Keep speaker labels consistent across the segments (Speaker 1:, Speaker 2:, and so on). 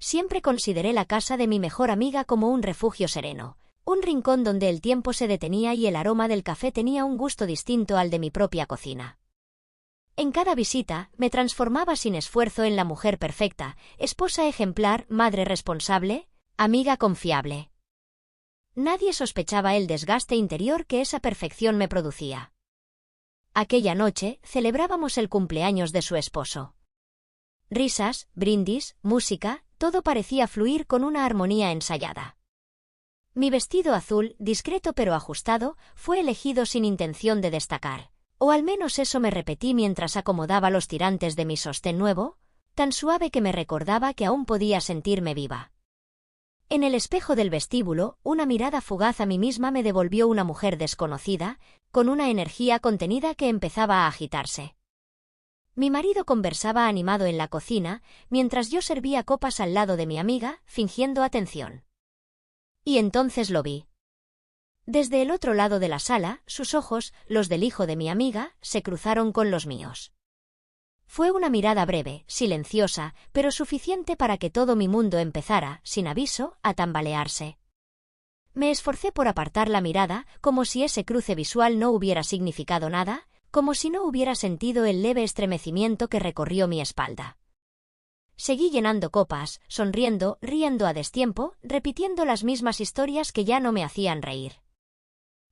Speaker 1: Siempre consideré la casa de mi mejor amiga como un refugio sereno, un rincón donde el tiempo se detenía y el aroma del café tenía un gusto distinto al de mi propia cocina. En cada visita, me transformaba sin esfuerzo en la mujer perfecta, esposa ejemplar, madre responsable, amiga confiable. Nadie sospechaba el desgaste interior que esa perfección me producía. Aquella noche, celebrábamos el cumpleaños de su esposo. Risas, brindis, música, todo parecía fluir con una armonía ensayada. Mi vestido azul, discreto pero ajustado, fue elegido sin intención de destacar. O al menos eso me repetí mientras acomodaba los tirantes de mi sostén nuevo, tan suave que me recordaba que aún podía sentirme viva. En el espejo del vestíbulo, una mirada fugaz a mí misma me devolvió una mujer desconocida, con una energía contenida que empezaba a agitarse. Mi marido conversaba animado en la cocina, mientras yo servía copas al lado de mi amiga, fingiendo atención. Y entonces lo vi. Desde el otro lado de la sala, sus ojos, los del hijo de mi amiga, se cruzaron con los míos. Fue una mirada breve, silenciosa, pero suficiente para que todo mi mundo empezara, sin aviso, a tambalearse. Me esforcé por apartar la mirada, como si ese cruce visual no hubiera significado nada, como si no hubiera sentido el leve estremecimiento que recorrió mi espalda. Seguí llenando copas, sonriendo, riendo a destiempo, repitiendo las mismas historias que ya no me hacían reír.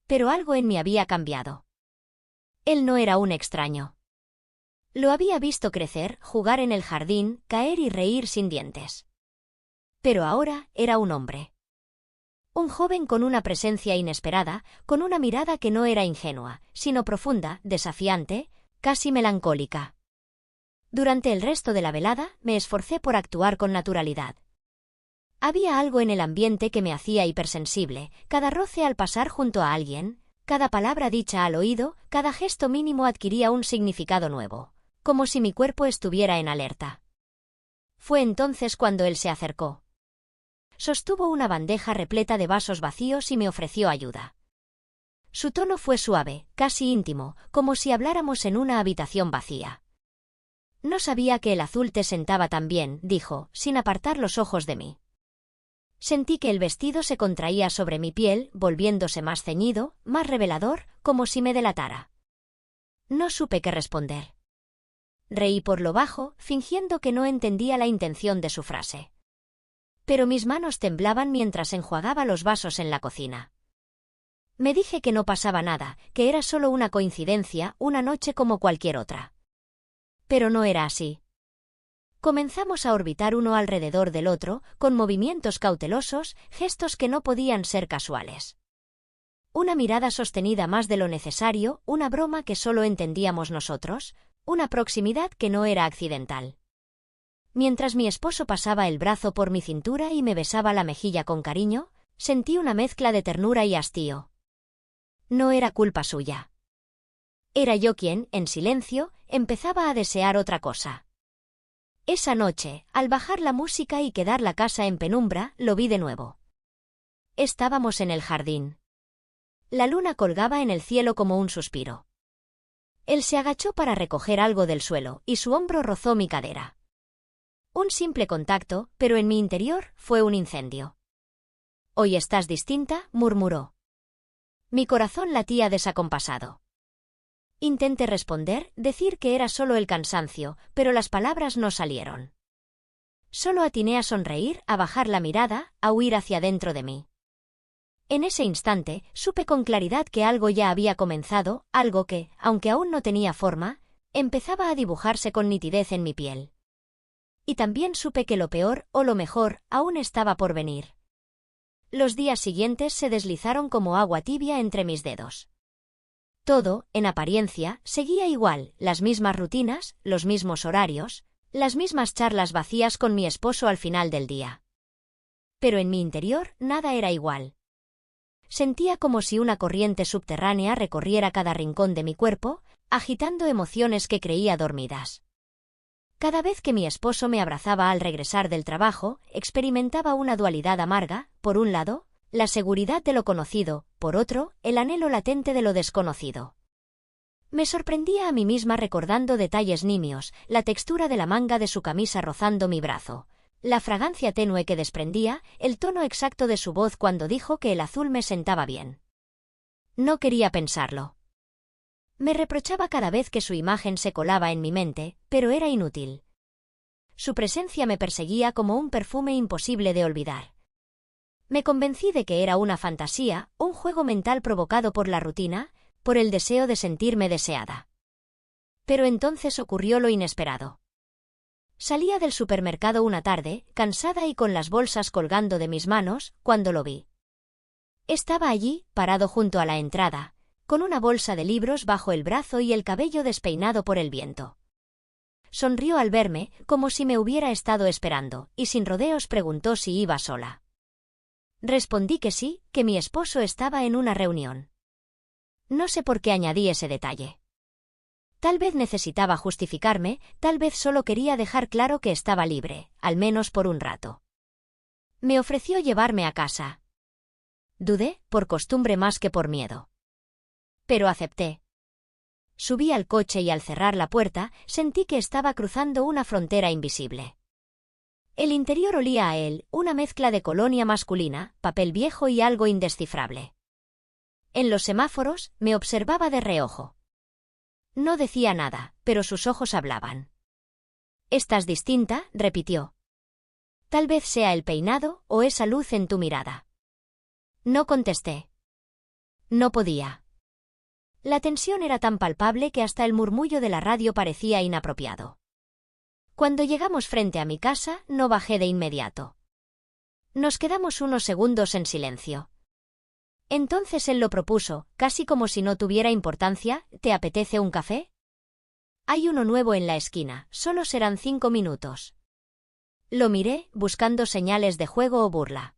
Speaker 1: Pero algo en mí había cambiado. Él no era un extraño. Lo había visto crecer, jugar en el jardín, caer y reír sin dientes. Pero ahora era un hombre. Un joven con una presencia inesperada, con una mirada que no era ingenua, sino profunda, desafiante, casi melancólica. Durante el resto de la velada, me esforcé por actuar con naturalidad. Había algo en el ambiente que me hacía hipersensible, cada roce al pasar junto a alguien, cada palabra dicha al oído, cada gesto mínimo adquiría un significado nuevo, como si mi cuerpo estuviera en alerta. Fue entonces cuando él se acercó. Sostuvo una bandeja repleta de vasos vacíos y me ofreció ayuda. Su tono fue suave, casi íntimo, como si habláramos en una habitación vacía. No sabía que el azul te sentaba tan bien, dijo, sin apartar los ojos de mí. Sentí que el vestido se contraía sobre mi piel, volviéndose más ceñido, más revelador, como si me delatara. No supe qué responder. Reí por lo bajo, fingiendo que no entendía la intención de su frase. Pero mis manos temblaban mientras enjuagaba los vasos en la cocina. Me dije que no pasaba nada, que era solo una coincidencia, una noche como cualquier otra. Pero no era así. Comenzamos a orbitar uno alrededor del otro, con movimientos cautelosos, gestos que no podían ser casuales. Una mirada sostenida más de lo necesario, una broma que solo entendíamos nosotros, una proximidad que no era accidental. Mientras mi esposo pasaba el brazo por mi cintura y me besaba la mejilla con cariño, sentí una mezcla de ternura y hastío. No era culpa suya. Era yo quien, en silencio, empezaba a desear otra cosa. Esa noche, al bajar la música y quedar la casa en penumbra, lo vi de nuevo. Estábamos en el jardín. La luna colgaba en el cielo como un suspiro. Él se agachó para recoger algo del suelo, y su hombro rozó mi cadera. Un simple contacto, pero en mi interior fue un incendio. «Hoy estás distinta», murmuró. Mi corazón latía desacompasado. Intenté responder, decir que era solo el cansancio, pero las palabras no salieron. Solo atiné a sonreír, a bajar la mirada, a huir hacia dentro de mí. En ese instante, supe con claridad que algo ya había comenzado, algo que, aunque aún no tenía forma, empezaba a dibujarse con nitidez en mi piel. Y también supe que lo peor, o lo mejor, aún estaba por venir. Los días siguientes se deslizaron como agua tibia entre mis dedos. Todo, en apariencia, seguía igual, las mismas rutinas, los mismos horarios, las mismas charlas vacías con mi esposo al final del día. Pero en mi interior, nada era igual. Sentía como si una corriente subterránea recorriera cada rincón de mi cuerpo, agitando emociones que creía dormidas. Cada vez que mi esposo me abrazaba al regresar del trabajo, experimentaba una dualidad amarga, por un lado, la seguridad de lo conocido, por otro, el anhelo latente de lo desconocido. Me sorprendía a mí misma recordando detalles nimios, la textura de la manga de su camisa rozando mi brazo, La fragancia tenue que desprendía, el tono exacto de su voz cuando dijo que el azul me sentaba bien. No quería pensarlo. Me reprochaba cada vez que su imagen se colaba en mi mente, pero era inútil. Su presencia me perseguía como un perfume imposible de olvidar. Me convencí de que era una fantasía, un juego mental provocado por la rutina, por el deseo de sentirme deseada. Pero entonces ocurrió lo inesperado. Salía del supermercado una tarde, cansada y con las bolsas colgando de mis manos, cuando lo vi. Estaba allí, parado junto a la entrada, con una bolsa de libros bajo el brazo y el cabello despeinado por el viento. Sonrió al verme, como si me hubiera estado esperando, y sin rodeos preguntó si iba sola. Respondí que sí, que mi esposo estaba en una reunión. No sé por qué añadí ese detalle. Tal vez necesitaba justificarme, tal vez solo quería dejar claro que estaba libre, al menos por un rato. Me ofreció llevarme a casa. Dudé, por costumbre más que por miedo. Pero acepté. Subí al coche y al cerrar la puerta, sentí que estaba cruzando una frontera invisible. El interior olía a él, una mezcla de colonia masculina, papel viejo y algo indescifrable. En los semáforos, me observaba de reojo. No decía nada, pero sus ojos hablaban. «Estás distinta», repitió. «Tal vez sea el peinado o esa luz en tu mirada». No contesté. No podía. La tensión era tan palpable que hasta el murmullo de la radio parecía inapropiado. Cuando llegamos frente a mi casa, no bajé de inmediato. Nos quedamos unos segundos en silencio. Entonces él lo propuso, casi como si no tuviera importancia: «¿Te apetece un café? Hay uno nuevo en la esquina, solo serán 5 minutos». Lo miré, buscando señales de juego o burla.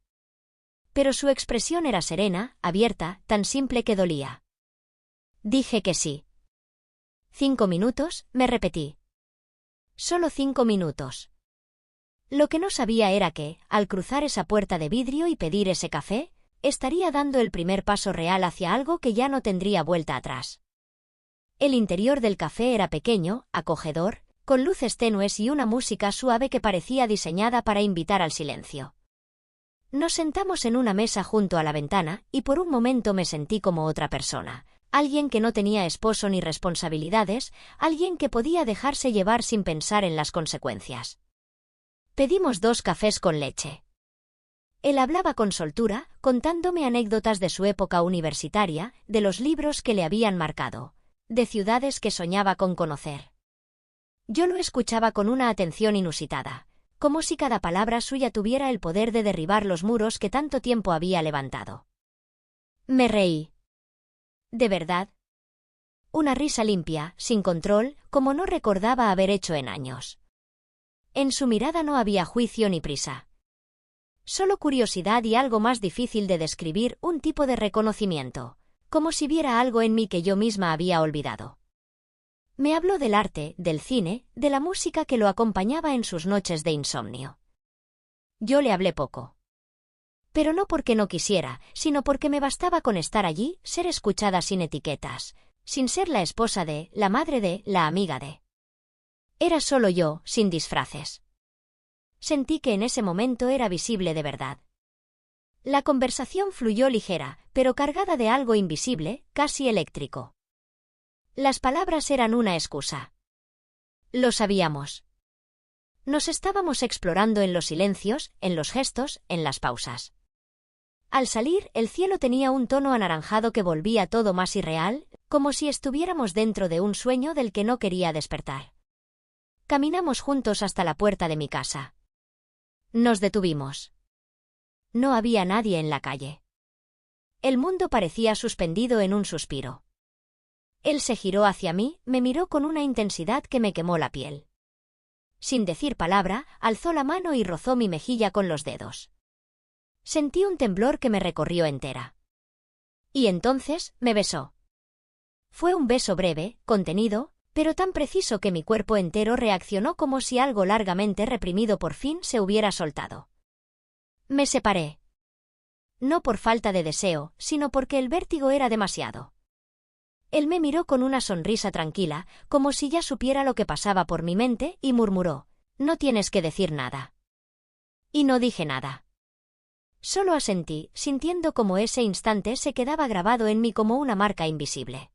Speaker 1: Pero su expresión era serena, abierta, tan simple que dolía. Dije que sí. «¿5 minutos?», me repetí. «Solo 5 minutos». Lo que no sabía era que, al cruzar esa puerta de vidrio y pedir ese café, estaría dando el primer paso real hacia algo que ya no tendría vuelta atrás. El interior del café era pequeño, acogedor, con luces tenues y una música suave que parecía diseñada para invitar al silencio. Nos sentamos en una mesa junto a la ventana, y por un momento me sentí como otra persona, alguien que no tenía esposo ni responsabilidades, alguien que podía dejarse llevar sin pensar en las consecuencias. Pedimos 2 cafés con leche. Él hablaba con soltura, contándome anécdotas de su época universitaria, de los libros que le habían marcado, de ciudades que soñaba con conocer. Yo lo escuchaba con una atención inusitada, como si cada palabra suya tuviera el poder de derribar los muros que tanto tiempo había levantado. Me reí. ¿De verdad? Una risa limpia, sin control, como no recordaba haber hecho en años. En su mirada no había juicio ni prisa. Solo curiosidad y algo más difícil de describir, un tipo de reconocimiento, como si viera algo en mí que yo misma había olvidado. Me habló del arte, del cine, de la música que lo acompañaba en sus noches de insomnio. Yo le hablé poco. Pero no porque no quisiera, sino porque me bastaba con estar allí, ser escuchada sin etiquetas, sin ser la esposa de, la madre de, la amiga de. Era solo yo, sin disfraces. Sentí que en ese momento era visible de verdad. La conversación fluyó ligera, pero cargada de algo invisible, casi eléctrico. Las palabras eran una excusa. Lo sabíamos. Nos estábamos explorando en los silencios, en los gestos, en las pausas. Al salir, el cielo tenía un tono anaranjado que volvía todo más irreal, como si estuviéramos dentro de un sueño del que no quería despertar. Caminamos juntos hasta la puerta de mi casa. Nos detuvimos. No había nadie en la calle. El mundo parecía suspendido en un suspiro. Él se giró hacia mí, me miró con una intensidad que me quemó la piel. Sin decir palabra, alzó la mano y rozó mi mejilla con los dedos. Sentí un temblor que me recorrió entera. Y entonces, me besó. Fue un beso breve, contenido, pero tan preciso que mi cuerpo entero reaccionó como si algo largamente reprimido por fin se hubiera soltado. Me separé. No por falta de deseo, sino porque el vértigo era demasiado. Él me miró con una sonrisa tranquila, como si ya supiera lo que pasaba por mi mente, y murmuró: «No tienes que decir nada». Y no dije nada. Solo asentí, sintiendo cómo ese instante se quedaba grabado en mí como una marca invisible.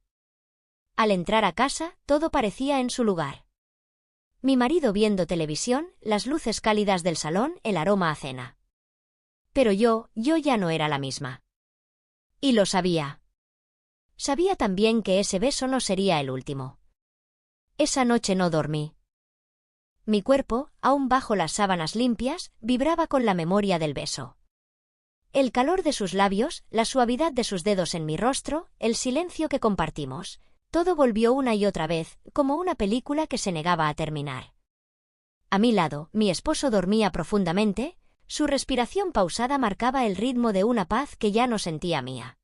Speaker 1: Al entrar a casa, todo parecía en su lugar. Mi marido viendo televisión, las luces cálidas del salón, el aroma a cena. Pero yo ya no era la misma. Y lo sabía. Sabía también que ese beso no sería el último. Esa noche no dormí. Mi cuerpo, aún bajo las sábanas limpias, vibraba con la memoria del beso. El calor de sus labios, la suavidad de sus dedos en mi rostro, el silencio que compartimos, todo volvió una y otra vez, como una película que se negaba a terminar. A mi lado, mi esposo dormía profundamente, su respiración pausada marcaba el ritmo de una paz que ya no sentía mía.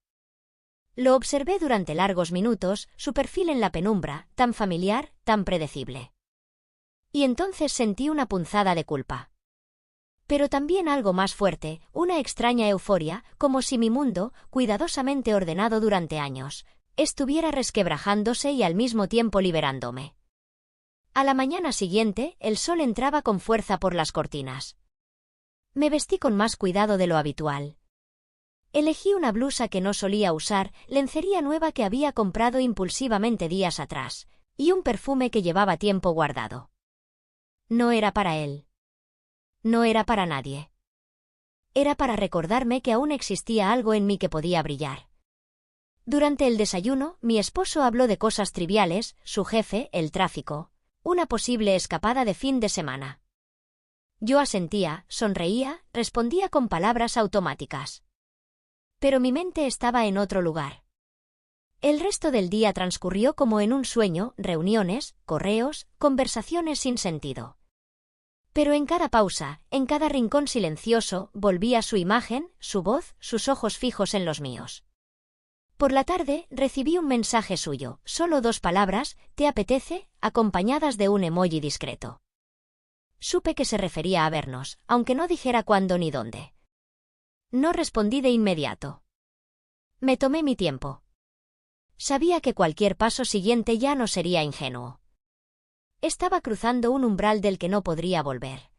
Speaker 1: Lo observé durante largos minutos, su perfil en la penumbra, tan familiar, tan predecible. Y entonces sentí una punzada de culpa. Pero también algo más fuerte, una extraña euforia, como si mi mundo, cuidadosamente ordenado durante años, estuviera resquebrajándose y al mismo tiempo liberándome. A la mañana siguiente, el sol entraba con fuerza por las cortinas. Me vestí con más cuidado de lo habitual. Elegí una blusa que no solía usar, lencería nueva que había comprado impulsivamente días atrás, y un perfume que llevaba tiempo guardado. No era para él. No era para nadie. Era para recordarme que aún existía algo en mí que podía brillar. Durante el desayuno, mi esposo habló de cosas triviales, su jefe, el tráfico, una posible escapada de fin de semana. Yo asentía, sonreía, respondía con palabras automáticas. Pero mi mente estaba en otro lugar. El resto del día transcurrió como en un sueño, reuniones, correos, conversaciones sin sentido. Pero en cada pausa, en cada rincón silencioso, volvía su imagen, su voz, sus ojos fijos en los míos. Por la tarde, recibí un mensaje suyo, solo 2 palabras, ¿te apetece?, acompañadas de un emoji discreto. Supe que se refería a vernos, aunque no dijera cuándo ni dónde. No respondí de inmediato. Me tomé mi tiempo. Sabía que cualquier paso siguiente ya no sería ingenuo. Estaba cruzando un umbral del que no podría volver.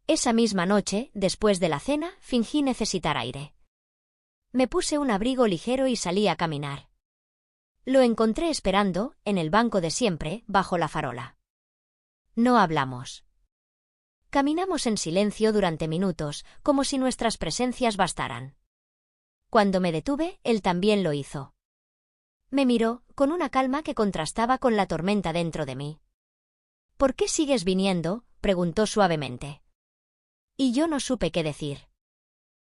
Speaker 1: Esa misma noche, después de la cena, fingí necesitar aire. Me puse un abrigo ligero y salí a caminar. Lo encontré esperando, en el banco de siempre, bajo la farola. No hablamos. Caminamos en silencio durante minutos, como si nuestras presencias bastaran. Cuando me detuve, él también lo hizo. Me miró, con una calma que contrastaba con la tormenta dentro de mí. ¿Por qué sigues viniendo?, preguntó suavemente. Y yo no supe qué decir.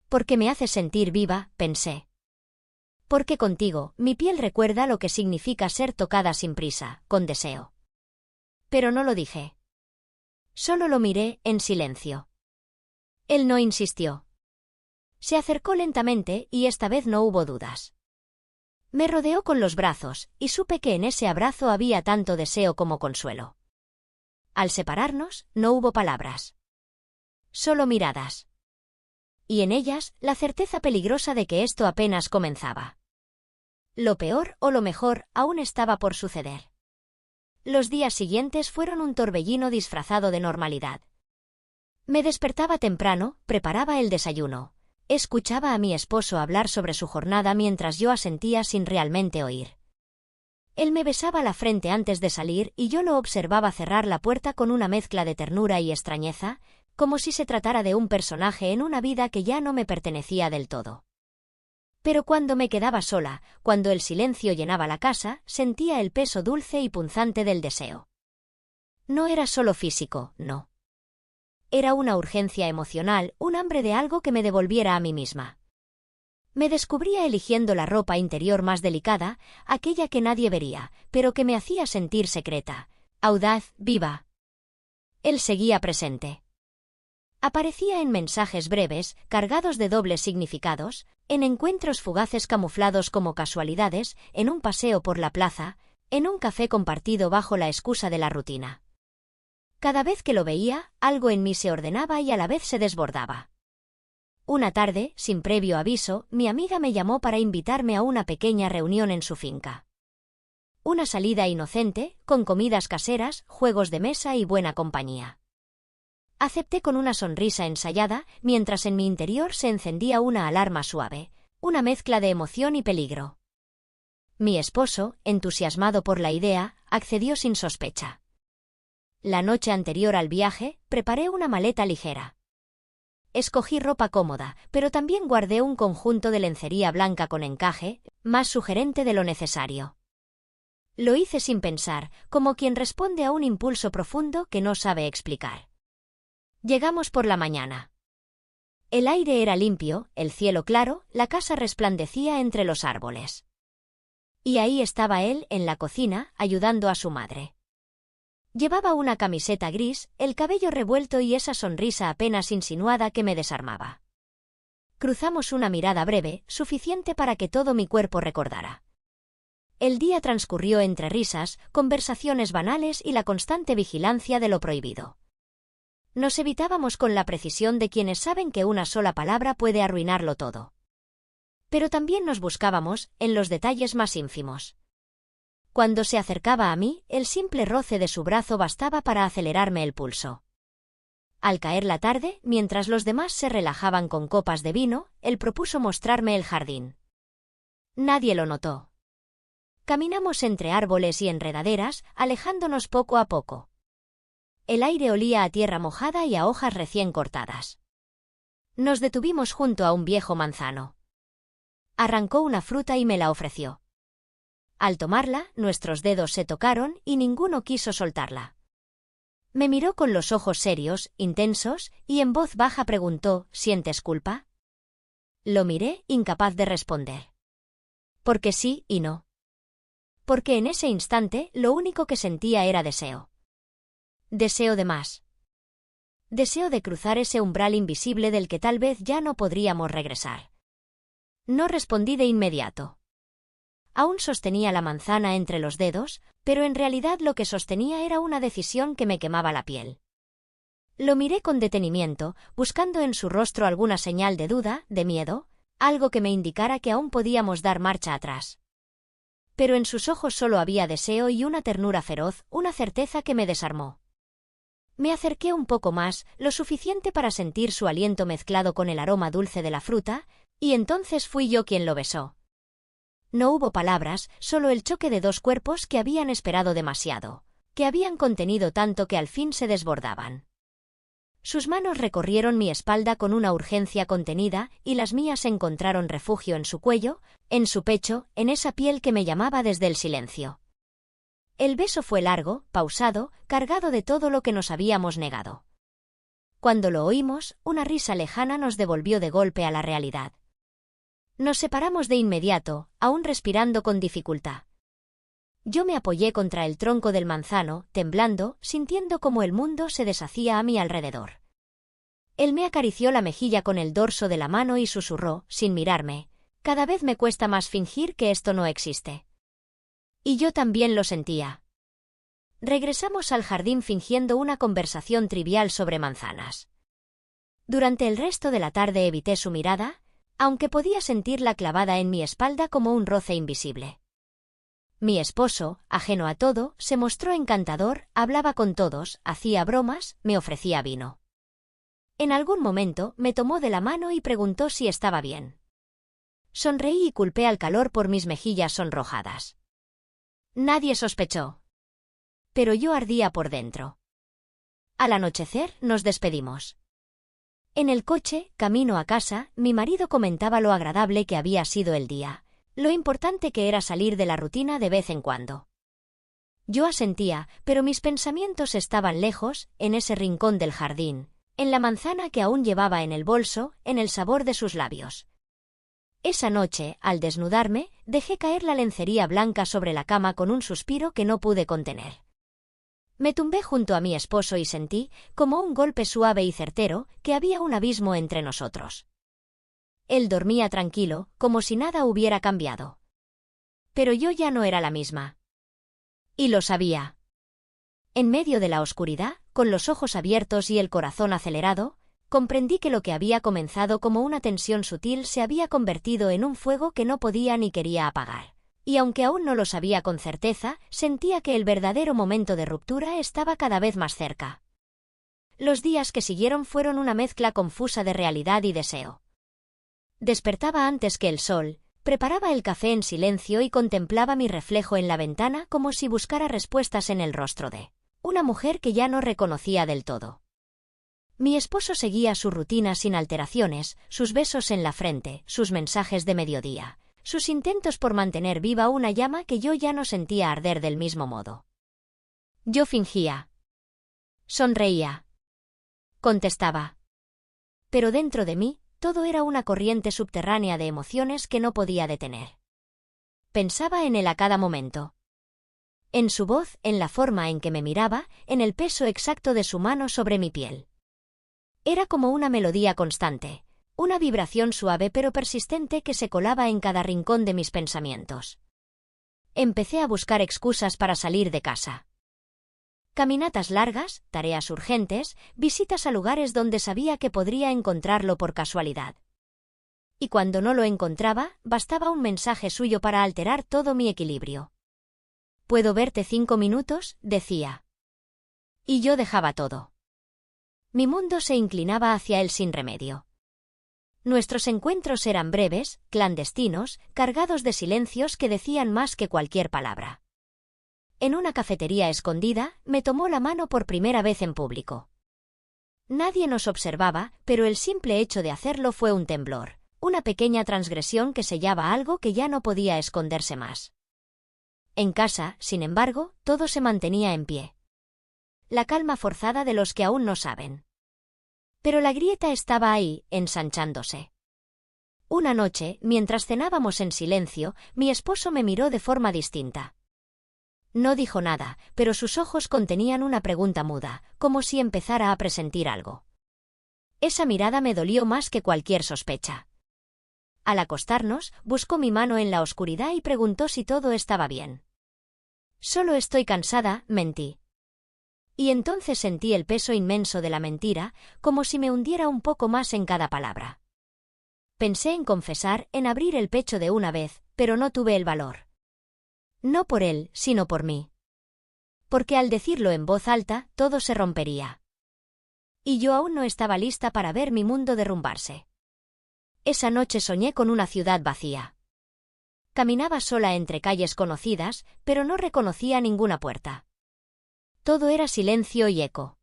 Speaker 1: Porque me haces sentir viva, pensé. Porque contigo, mi piel recuerda lo que significa ser tocada sin prisa, con deseo. Pero no lo dije. Solo lo miré, en silencio. Él no insistió. Se acercó lentamente, y esta vez no hubo dudas. Me rodeó con los brazos, y supe que en ese abrazo había tanto deseo como consuelo. Al separarnos, no hubo palabras. Solo miradas. Y en ellas, la certeza peligrosa de que esto apenas comenzaba. Lo peor, o lo mejor, aún estaba por suceder. Los días siguientes fueron un torbellino disfrazado de normalidad. Me despertaba temprano, preparaba el desayuno. Escuchaba a mi esposo hablar sobre su jornada mientras yo asentía sin realmente oír. Él me besaba la frente antes de salir y yo lo observaba cerrar la puerta con una mezcla de ternura y extrañeza, como si se tratara de un personaje en una vida que ya no me pertenecía del todo. Pero cuando me quedaba sola, cuando el silencio llenaba la casa, sentía el peso dulce y punzante del deseo. No era solo físico, no. Era una urgencia emocional, un hambre de algo que me devolviera a mí misma. Me descubría eligiendo la ropa interior más delicada, aquella que nadie vería, pero que me hacía sentir secreta, audaz, viva. Él seguía presente. Aparecía en mensajes breves, cargados de dobles significados, en encuentros fugaces camuflados como casualidades, en un paseo por la plaza, en un café compartido bajo la excusa de la rutina. Cada vez que lo veía, algo en mí se ordenaba y a la vez se desbordaba. Una tarde, sin previo aviso, mi amiga me llamó para invitarme a una pequeña reunión en su finca. Una salida inocente, con comidas caseras, juegos de mesa y buena compañía. Acepté con una sonrisa ensayada, mientras en mi interior se encendía una alarma suave, una mezcla de emoción y peligro. Mi esposo, entusiasmado por la idea, accedió sin sospecha. La noche anterior al viaje, preparé una maleta ligera. Escogí ropa cómoda, pero también guardé un conjunto de lencería blanca con encaje, más sugerente de lo necesario. Lo hice sin pensar, como quien responde a un impulso profundo que no sabe explicar. Llegamos por la mañana. El aire era limpio, el cielo claro, la casa resplandecía entre los árboles. Y ahí estaba él, en la cocina, ayudando a su madre. Llevaba una camiseta gris, el cabello revuelto y esa sonrisa apenas insinuada que me desarmaba. Cruzamos una mirada breve, suficiente para que todo mi cuerpo recordara. El día transcurrió entre risas, conversaciones banales y la constante vigilancia de lo prohibido. Nos evitábamos con la precisión de quienes saben que una sola palabra puede arruinarlo todo. Pero también nos buscábamos, en los detalles más ínfimos. Cuando se acercaba a mí, el simple roce de su brazo bastaba para acelerarme el pulso. Al caer la tarde, mientras los demás se relajaban con copas de vino, él propuso mostrarme el jardín. Nadie lo notó. Caminamos entre árboles y enredaderas, alejándonos poco a poco. El aire olía a tierra mojada y a hojas recién cortadas. Nos detuvimos junto a un viejo manzano. Arrancó una fruta y me la ofreció. Al tomarla, nuestros dedos se tocaron y ninguno quiso soltarla. Me miró con los ojos serios, intensos, y en voz baja preguntó: ¿sientes culpa? Lo miré, incapaz de responder. Porque sí y no. Porque en ese instante lo único que sentía era deseo. Deseo de más. Deseo de cruzar ese umbral invisible del que tal vez ya no podríamos regresar. No respondí de inmediato. Aún sostenía la manzana entre los dedos, pero en realidad lo que sostenía era una decisión que me quemaba la piel. Lo miré con detenimiento, buscando en su rostro alguna señal de duda, de miedo, algo que me indicara que aún podíamos dar marcha atrás. Pero en sus ojos solo había deseo y una ternura feroz, una certeza que me desarmó. Me acerqué un poco más, lo suficiente para sentir su aliento mezclado con el aroma dulce de la fruta, y entonces fui yo quien lo besó. No hubo palabras, solo el choque de dos cuerpos que habían esperado demasiado, que habían contenido tanto que al fin se desbordaban. Sus manos recorrieron mi espalda con una urgencia contenida y las mías encontraron refugio en su cuello, en su pecho, en esa piel que me llamaba desde el silencio. El beso fue largo, pausado, cargado de todo lo que nos habíamos negado. Cuando lo oímos, una risa lejana nos devolvió de golpe a la realidad. Nos separamos de inmediato, aún respirando con dificultad. Yo me apoyé contra el tronco del manzano, temblando, sintiendo cómo el mundo se deshacía a mi alrededor. Él me acarició la mejilla con el dorso de la mano y susurró, sin mirarme: «Cada vez me cuesta más fingir que esto no existe». Y yo también lo sentía. Regresamos al jardín fingiendo una conversación trivial sobre manzanas. Durante el resto de la tarde evité su mirada, aunque podía sentirla clavada en mi espalda como un roce invisible. Mi esposo, ajeno a todo, se mostró encantador, hablaba con todos, hacía bromas, me ofrecía vino. En algún momento me tomó de la mano y preguntó si estaba bien. Sonreí y culpé al calor por mis mejillas sonrojadas. Nadie sospechó. Pero yo ardía por dentro. Al anochecer nos despedimos. En el coche, camino a casa, mi marido comentaba lo agradable que había sido el día, lo importante que era salir de la rutina de vez en cuando. Yo asentía, pero mis pensamientos estaban lejos, en ese rincón del jardín, en la manzana que aún llevaba en el bolso, en el sabor de sus labios. Esa noche, al desnudarme, dejé caer la lencería blanca sobre la cama con un suspiro que no pude contener. Me tumbé junto a mi esposo y sentí, como un golpe suave y certero, que había un abismo entre nosotros. Él dormía tranquilo, como si nada hubiera cambiado. Pero yo ya no era la misma. Y lo sabía. En medio de la oscuridad, con los ojos abiertos y el corazón acelerado, comprendí que lo que había comenzado como una tensión sutil se había convertido en un fuego que no podía ni quería apagar. Y aunque aún no lo sabía con certeza, sentía que el verdadero momento de ruptura estaba cada vez más cerca. Los días que siguieron fueron una mezcla confusa de realidad y deseo. Despertaba antes que el sol, preparaba el café en silencio y contemplaba mi reflejo en la ventana como si buscara respuestas en el rostro de una mujer que ya no reconocía del todo. Mi esposo seguía su rutina sin alteraciones, sus besos en la frente, sus mensajes de mediodía, sus intentos por mantener viva una llama que yo ya no sentía arder del mismo modo. Yo fingía. Sonreía. Contestaba. Pero dentro de mí, todo era una corriente subterránea de emociones que no podía detener. Pensaba en él a cada momento. En su voz, en la forma en que me miraba, en el peso exacto de su mano sobre mi piel. Era como una melodía constante, una vibración suave pero persistente que se colaba en cada rincón de mis pensamientos. Empecé a buscar excusas para salir de casa. Caminatas largas, tareas urgentes, visitas a lugares donde sabía que podría encontrarlo por casualidad. Y cuando no lo encontraba, bastaba un mensaje suyo para alterar todo mi equilibrio. «¿Puedo verte 5 minutos?», decía. Y yo dejaba todo. Mi mundo se inclinaba hacia él sin remedio. Nuestros encuentros eran breves, clandestinos, cargados de silencios que decían más que cualquier palabra. En una cafetería escondida, me tomó la mano por primera vez en público. Nadie nos observaba, pero el simple hecho de hacerlo fue un temblor, una pequeña transgresión que sellaba algo que ya no podía esconderse más. En casa, sin embargo, todo se mantenía en pie. La calma forzada de los que aún no saben. Pero la grieta estaba ahí, ensanchándose. Una noche, mientras cenábamos en silencio, mi esposo me miró de forma distinta. No dijo nada, pero sus ojos contenían una pregunta muda, como si empezara a presentir algo. Esa mirada me dolió más que cualquier sospecha. Al acostarnos, buscó mi mano en la oscuridad y preguntó si todo estaba bien. «Solo estoy cansada», mentí. Y entonces sentí el peso inmenso de la mentira, como si me hundiera un poco más en cada palabra. Pensé en confesar, en abrir el pecho de una vez, pero no tuve el valor. No por él, sino por mí. Porque al decirlo en voz alta, todo se rompería. Y yo aún no estaba lista para ver mi mundo derrumbarse. Esa noche soñé con una ciudad vacía. Caminaba sola entre calles conocidas, pero no reconocía ninguna puerta. Todo era silencio y eco.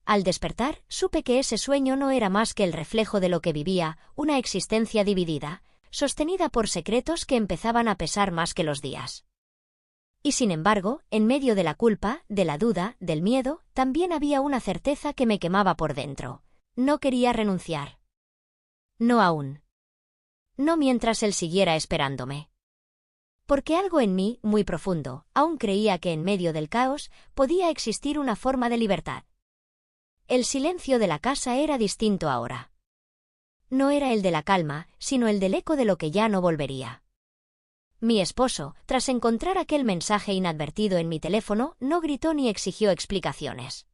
Speaker 1: Al despertar, supe que ese sueño no era más que el reflejo de lo que vivía, una existencia dividida, sostenida por secretos que empezaban a pesar más que los días. Y sin embargo, en medio de la culpa, de la duda, del miedo, también había una certeza que me quemaba por dentro. No quería renunciar. No aún. No mientras él siguiera esperándome. Porque algo en mí, muy profundo, aún creía que en medio del caos podía existir una forma de libertad. El silencio de la casa era distinto ahora. No era el de la calma, sino el del eco de lo que ya no volvería. Mi esposo, tras encontrar aquel mensaje inadvertido en mi teléfono, no gritó ni exigió explicaciones.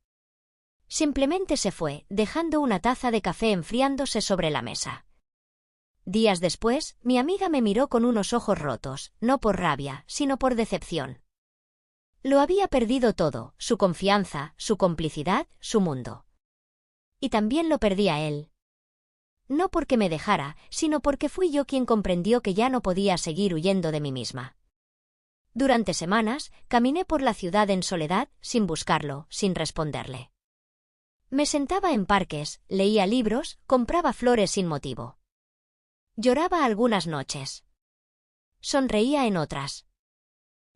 Speaker 1: Simplemente se fue, dejando una taza de café enfriándose sobre la mesa. Días después, mi amiga me miró con unos ojos rotos, no por rabia, sino por decepción. Lo había perdido todo, su confianza, su complicidad, su mundo. Y también lo perdí a él. No porque me dejara, sino porque fui yo quien comprendió que ya no podía seguir huyendo de mí misma. Durante semanas, caminé por la ciudad en soledad, sin buscarlo, sin responderle. Me sentaba en parques, leía libros, compraba flores sin motivo. Lloraba algunas noches. Sonreía en otras.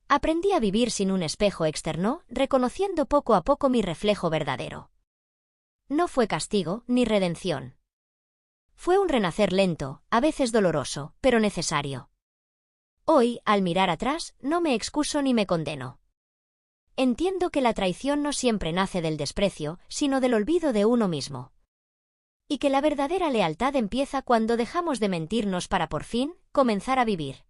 Speaker 1: Aprendí a vivir sin un espejo externo, reconociendo poco a poco mi reflejo verdadero. No fue castigo, ni redención. Fue un renacer lento, a veces doloroso, pero necesario. Hoy, al mirar atrás, no me excuso ni me condeno. Entiendo que la traición no siempre nace del desprecio, sino del olvido de uno mismo. Y que la verdadera lealtad empieza cuando dejamos de mentirnos para por fin comenzar a vivir.